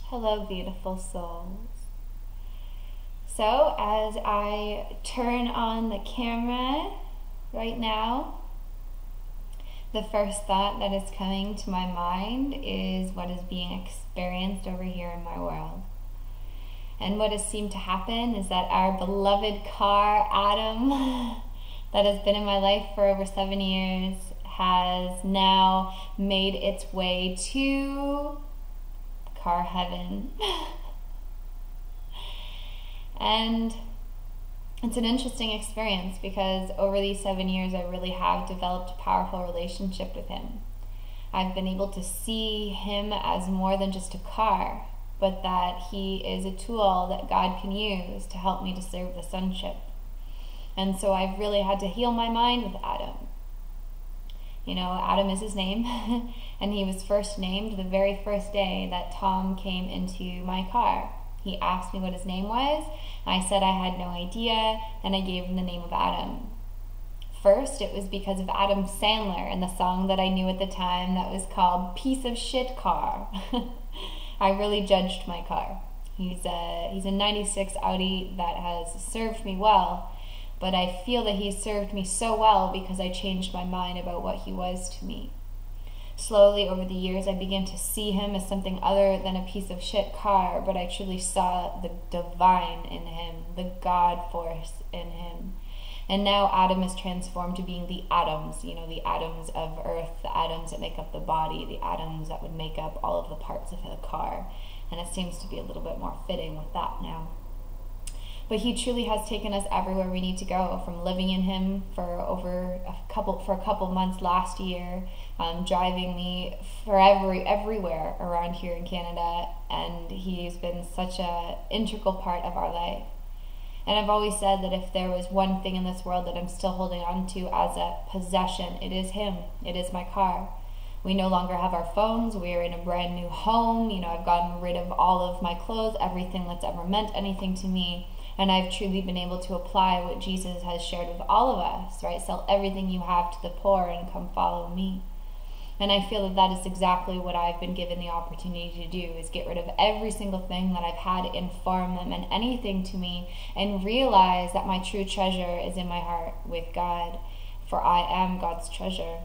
Hello, beautiful souls. So, as I turn on the camera right now, the first thought that is coming to my mind is what is being experienced over here in my world. And what has seemed to happen is that our beloved car, Adam, that has been in my life for over 7 years, has now made its way to car heaven. And it's an interesting experience because over these 7 years I really have developed a powerful relationship with him. I've been able to see him as more than just a car, but that he is a tool that God can use to help me to serve the sonship. And so I've really had to heal my mind with Adam. You know, Adam is his name, and he was first named the very first day that Tom came into my car. He asked me what his name was. I said I had no idea, and I gave him the name of Adam. First, it was because of Adam Sandler and the song that I knew at the time that was called Piece of Shit Car. I really judged my car. He's a 96 Audi that has served me well, but I feel that he served me so well because I changed my mind about what he was to me. Slowly over the years, I began to see him as something other than a piece of shit car, but I truly saw the divine in him, the God force in him. And now Adam is transformed to being the atoms, you know, the atoms of earth, the atoms that make up the body, the atoms that would make up all of the parts of the car. And it seems to be a little bit more fitting with that now. But he truly has taken us everywhere we need to go, from living in him for a couple months last year, driving me everywhere around here in Canada, and he's been such an integral part of our life. And I've always said that if there was one thing in this world that I'm still holding on to as a possession, it is him. It is my car. We no longer have our phones. We are in a brand new home. You know, I've gotten rid of all of my clothes, everything that's ever meant anything to me. And I've truly been able to apply what Jesus has shared with all of us, right? Sell everything you have to the poor and come follow me. And I feel that that is exactly what I've been given the opportunity to do, is get rid of every single thing that I've had inform them and anything to me, and realize that my true treasure is in my heart with God, for I am God's treasure.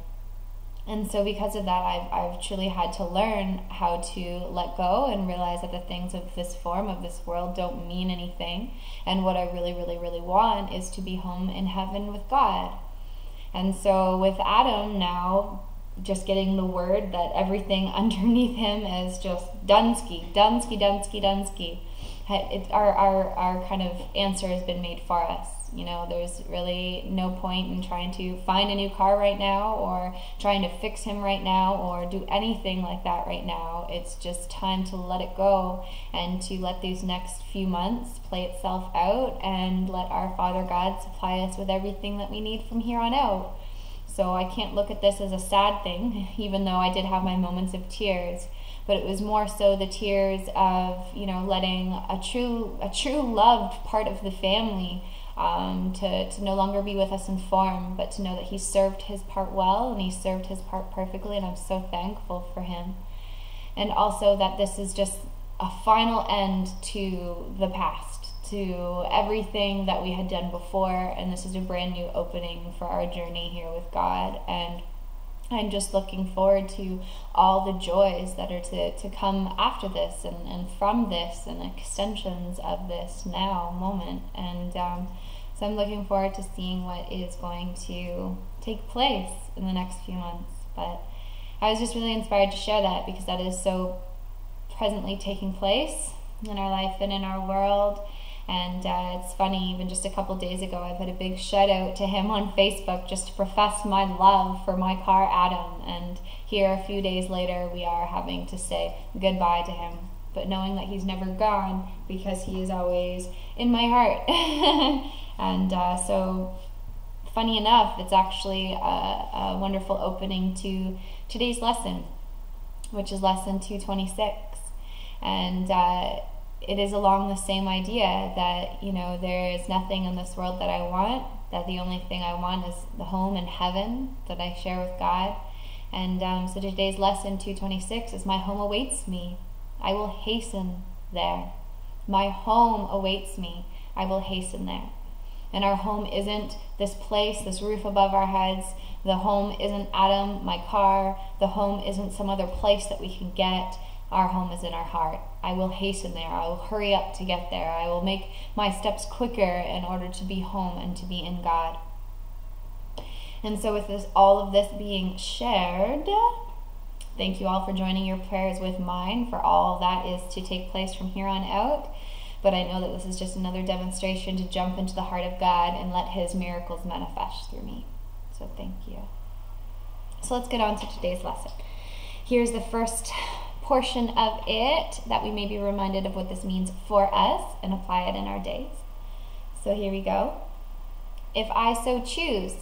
And so because of that, I've truly had to learn how to let go and realize that the things of this form, of this world, don't mean anything. And what I really, really, really want is to be home in heaven with God. And so with Adam now, just getting the word that everything underneath him is just Dunsky, Dunsky, Dunsky, Dunsky. Our kind of answer has been made for us. You know, there's really no point in trying to find a new car right now, or trying to fix him right now, or do anything like that right now. It's just time to let it go and to let these next few months play itself out, and let our Father God supply us with everything that we need from here on out. So I can't look at this as a sad thing, even though I did have my moments of tears. But it was more so the tears of, you know, letting a true loved part of the family to no longer be with us in form, but to know that he served his part well, and he served his part perfectly, and I'm so thankful for him. And also that this is just a final end to the past, to everything that we had done before, and this is a brand new opening for our journey here with God. And I'm just looking forward to all the joys that are to come after this, and from this, and extensions of this now moment. And so I'm looking forward to seeing what is going to take place in the next few months. But I was just really inspired to share that, because that is so presently taking place in our life and in our world. And it's funny, even just a couple days ago, I put a big shout out to him on Facebook just to profess my love for my car, Adam. And here, a few days later, we are having to say goodbye to him, but knowing that he's never gone, because he is always in my heart. And so, funny enough, it's actually a wonderful opening to today's lesson, which is lesson 226. And it is along the same idea that, you know, there is nothing in this world that I want, that the only thing I want is the home in heaven that I share with God. And so today's lesson 226 is my home awaits me. I will hasten there. My home awaits me. I will hasten there. And our home isn't this place, this roof above our heads. The home isn't Adam, my car. The home isn't some other place that we can get. Our home is in our heart. I will hasten there. I will hurry up to get there. I will make my steps quicker in order to be home and to be in God. And so with this, all of this being shared, thank you all for joining your prayers with mine for all that is to take place from here on out. But I know that this is just another demonstration to jump into the heart of God and let his miracles manifest through me. So thank you. So let's get on to today's lesson. Here's the first portion of it, that we may be reminded of what this means for us and apply it in our days. So here we go. If I so choose,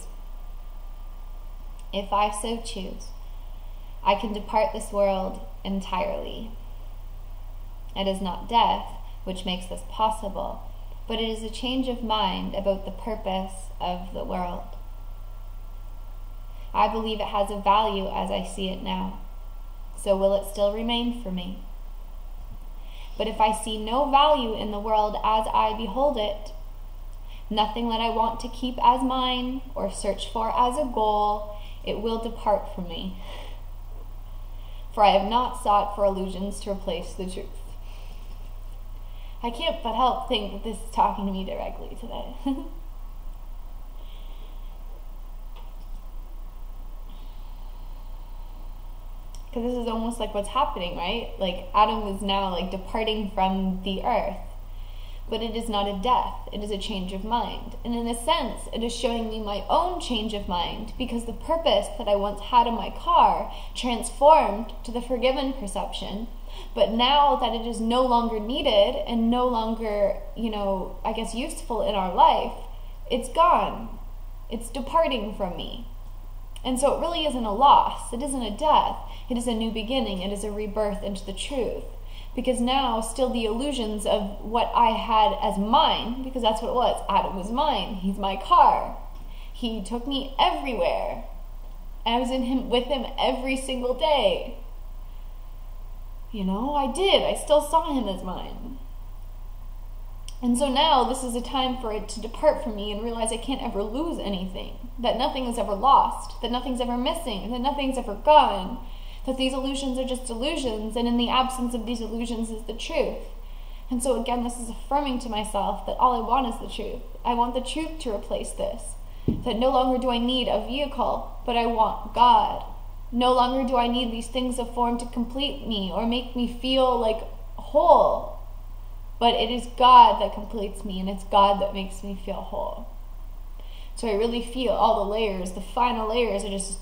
I can depart this world entirely. It is not death which makes this possible, but it is a change of mind about the purpose of the world. I believe it has a value as I see it now, so will it still remain for me. But if I see no value in the world as I behold it, nothing that I want to keep as mine or search for as a goal, it will depart from me. For I have not sought for illusions to replace the truth. I can't but help think that this is talking to me directly today. Because this is almost like what's happening, right? Like Adam is now like departing from the earth. But it is not a death, it is a change of mind. And in a sense, it is showing me my own change of mind, because the purpose that I once had in my car transformed to the forgiven perception. But now that it is no longer needed and no longer, I guess useful in our life, it's gone. It's departing from me. And so it really isn't a loss. It isn't a death. It is a new beginning. It is a rebirth into the truth. Because now still the illusions of what I had as mine, because that's what it was. Adam was mine. He's my car. He took me everywhere. I was with him every single day. I did. I still saw him as mine. And so now this is a time for it to depart from me and realize I can't ever lose anything. That nothing is ever lost. That nothing's ever missing. That nothing's ever gone. That these illusions are just illusions, and in the absence of these illusions is the truth. And so again, this is affirming to myself that all I want is the truth. I want the truth to replace this. That no longer do I need a vehicle, but I want God. No longer do I need these things of form to complete me or make me feel like whole. But it is God that completes me, and it's God that makes me feel whole. So I really feel all the layers, the final layers are just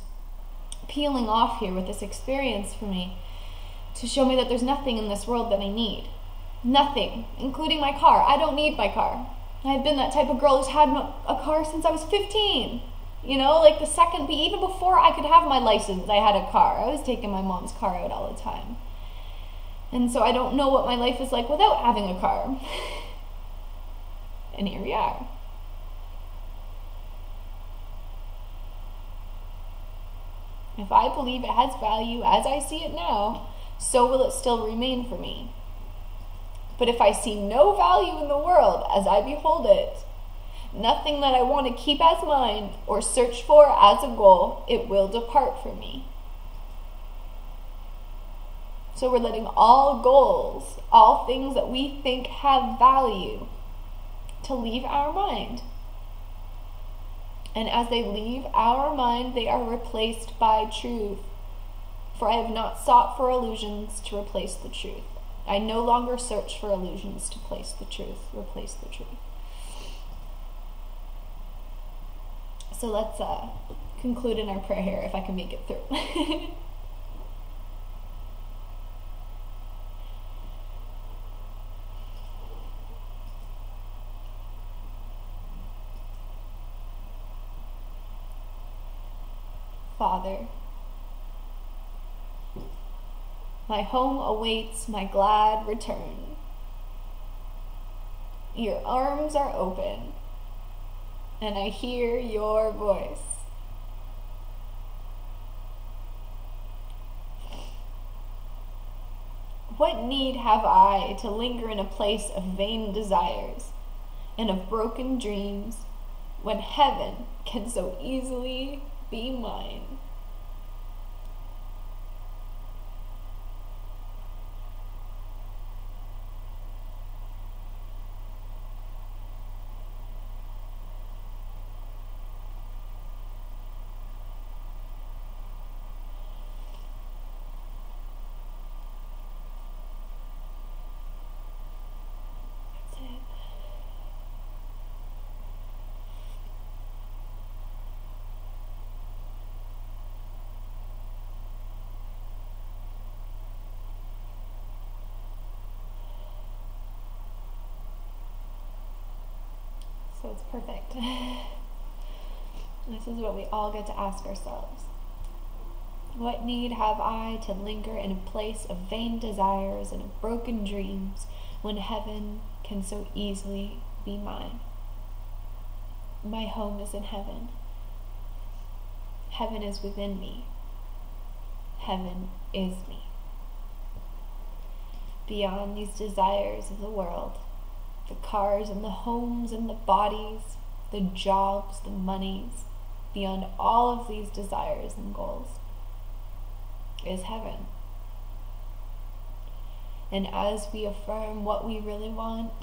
peeling off here with this experience for me to show me that there's nothing in this world that I need. Nothing, including my car. I don't need my car. I've been that type of girl who's had a car since I was 15. Like the second, even before I could have my license, I had a car. I was taking my mom's car out all the time. And so I don't know what my life is like without having a car. And here we are. If I believe it has value as I see it now, so will it still remain for me. But if I see no value in the world as I behold it, nothing that I want to keep as mine or search for as a goal, it will depart from me. So we're letting all goals, all things that we think have value, to leave our mind. And as they leave our mind, they are replaced by truth. For I have not sought for illusions to replace the truth. I no longer search for illusions to replace the truth. So let's conclude in our prayer here, if I can make it through. Father, my home awaits my glad return. Your arms are open, and I hear your voice. What need have I to linger in a place of vain desires and of broken dreams when heaven can so easily be mine? So it's perfect. This is what we all get to ask ourselves. What need have I to linger in a place of vain desires and of broken dreams when heaven can so easily be mine? My home is in heaven. Heaven is within me. Heaven is me. Beyond these desires of the world, the cars and the homes and the bodies, the jobs, the monies, beyond all of these desires and goals is heaven. And as we affirm what we really want,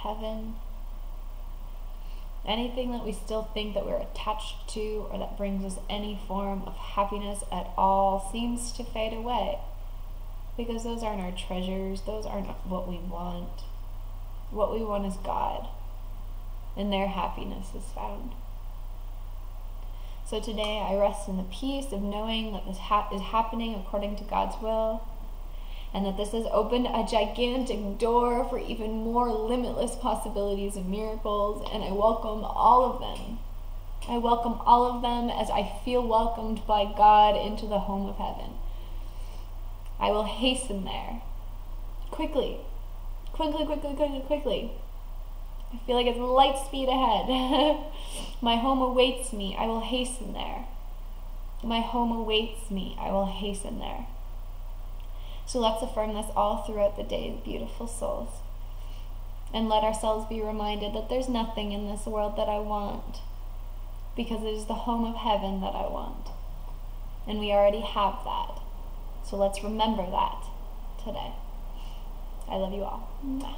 heaven, anything that we still think that we're attached to or that brings us any form of happiness at all seems to fade away. Because those aren't our treasures, those aren't what we want. What we want is God, and their happiness is found. So today I rest in the peace of knowing that this is happening according to God's will, and that this has opened a gigantic door for even more limitless possibilities and miracles, and I welcome all of them. I welcome all of them as I feel welcomed by God into the home of heaven. I will hasten there. Quickly. Quickly. I feel like it's light speed ahead. My home awaits me. I will hasten there. My home awaits me. I will hasten there. So let's affirm this all throughout the day, beautiful souls. And let ourselves be reminded that there's nothing in this world that I want, because it is the home of heaven that I want. And we already have that. So let's remember that today. I love you all. Mwah.